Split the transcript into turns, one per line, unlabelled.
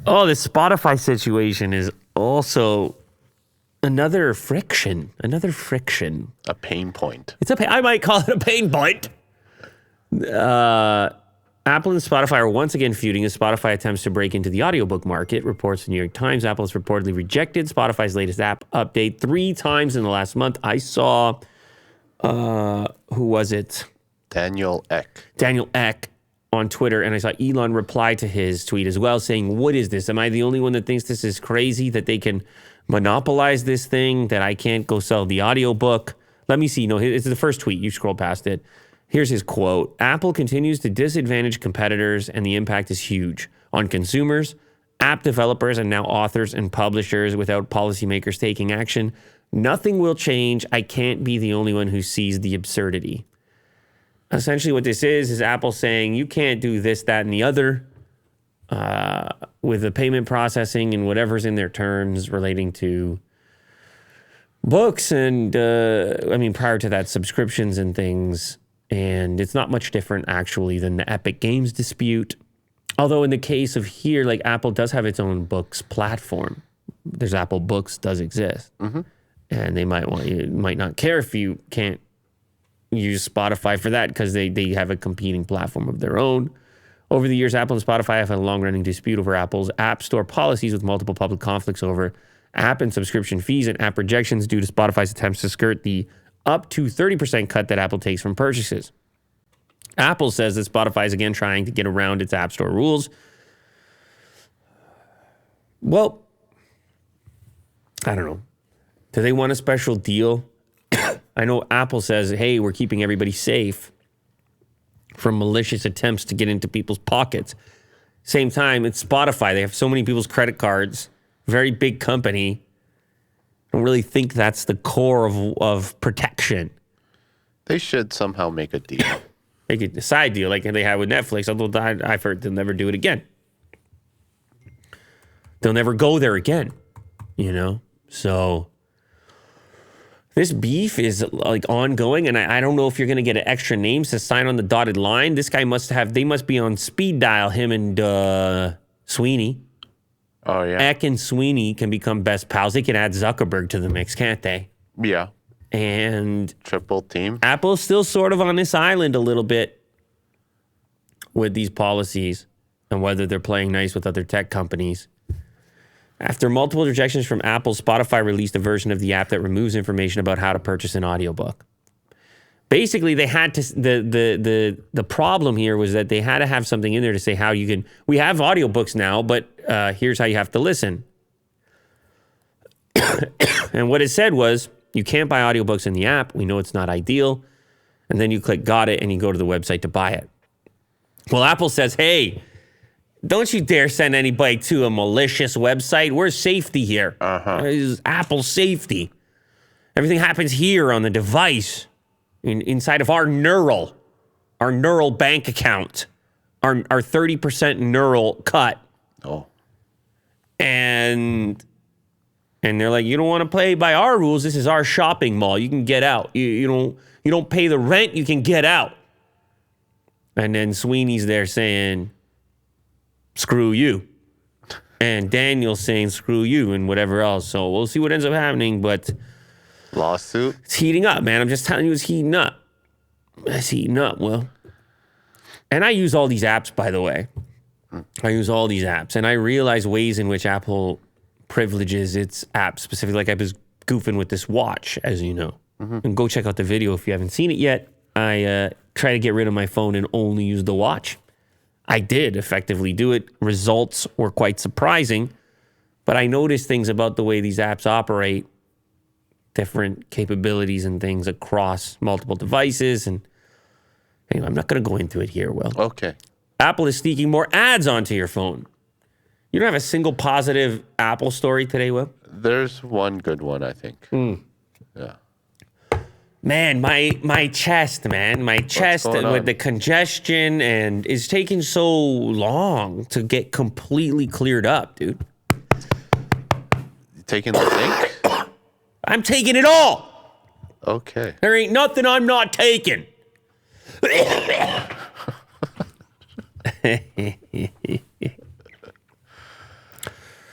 Oh, the Spotify situation is also another friction.
A pain point.
I might call it a pain point. Apple and Spotify are once again feuding as Spotify attempts to break into the audiobook market. Reports the New York Times. Apple has reportedly rejected Spotify's latest app update 3 times in the last month. I saw, who was it?
Daniel
Ek on Twitter, and I saw Elon reply to his tweet as well, saying, "What is this? Am I the only one that thinks this is crazy, that they can monopolize this thing, that I can't go sell the audiobook?" Let me see. No, it's the first tweet. You scroll past it. Here's his quote. "Apple continues to disadvantage competitors, and the impact is huge on consumers, app developers, and now authors and publishers without policymakers taking action. Nothing will change. I can't be the only one who sees the absurdity." Essentially what this is Apple saying you can't do this, that, and the other with the payment processing and whatever's in their terms relating to books and, prior to that, subscriptions and things. And it's not much different, actually, than the Epic Games dispute. Although in the case of here, like, Apple does have its own books platform. There's Apple Books does exist. Mm-hmm. And they might not care if you can't use Spotify for that because they have a competing platform of their own. Over the years, Apple and Spotify have had a long-running dispute over Apple's App Store policies, with multiple public conflicts over app and subscription fees and app rejections due to Spotify's attempts to skirt the up to 30% cut that Apple takes from purchases. Apple says that Spotify is again trying to get around its App Store rules. Well, I don't know. Do they want a special deal? I know Apple says, hey, we're keeping everybody safe from malicious attempts to get into people's pockets. Same time, it's Spotify. They have so many people's credit cards. Very big company. I don't really think that's the core of protection.
They should somehow make a deal.
Make a side deal like they had with Netflix, although I've heard they'll never do it again. They'll never go there again, So this beef is like ongoing, and I don't know if you're going to get extra names to sign on the dotted line. This guy they must be on speed dial, him and Sweeney.
Oh, yeah.
Eck and Sweeney can become best pals. They can add Zuckerberg to the mix, can't they?
Yeah.
And
triple team.
Apple's still sort of on this island a little bit with these policies and whether they're playing nice with other tech companies. After multiple rejections from Apple, Spotify released a version of the app that removes information about how to purchase an audiobook. Basically, they had to the problem here was that they had to have something in there to say how you can. We have audiobooks now, but here's how you have to listen. And what it said was, you can't buy audiobooks in the app. We know it's not ideal. And then you click got it and you go to the website to buy it. Well, Apple says, hey, don't you dare send anybody to a malicious website. We're safety here. This is Apple safety. Everything happens here on the device, inside of our neural bank account, our 30% neural cut.
Oh.
And they're like, you don't want to play by our rules. This is our shopping mall. You can get out. You don't pay the rent. You can get out. And then Sweeney's there saying, screw you. And Daniel's saying, screw you, and whatever else. So we'll see what ends up happening, but
lawsuit?
It's heating up, man. I'm just telling you, it's heating up. It's heating up, Will. And I use all these apps, by the way. I use all these apps, and I realize ways in which Apple privileges its apps, specifically like I was goofing with this watch, as you know. Mm-hmm. And go check out the video if you haven't seen it yet. I try to get rid of my phone and only use the watch. I did effectively do it. Results were quite surprising, but I noticed things about the way these apps operate, different capabilities and things across multiple devices. And anyway, I'm not going to go into it here, Will.
Okay.
Apple is sneaking more ads onto your phone. You don't have a single positive Apple story today, Will?
There's one good one, I think. Yeah.
Man, my chest, with the congestion and is taking so long to get completely cleared up, dude.
You taking the zinc?
I'm taking it all.
Okay.
There ain't nothing I'm not taking.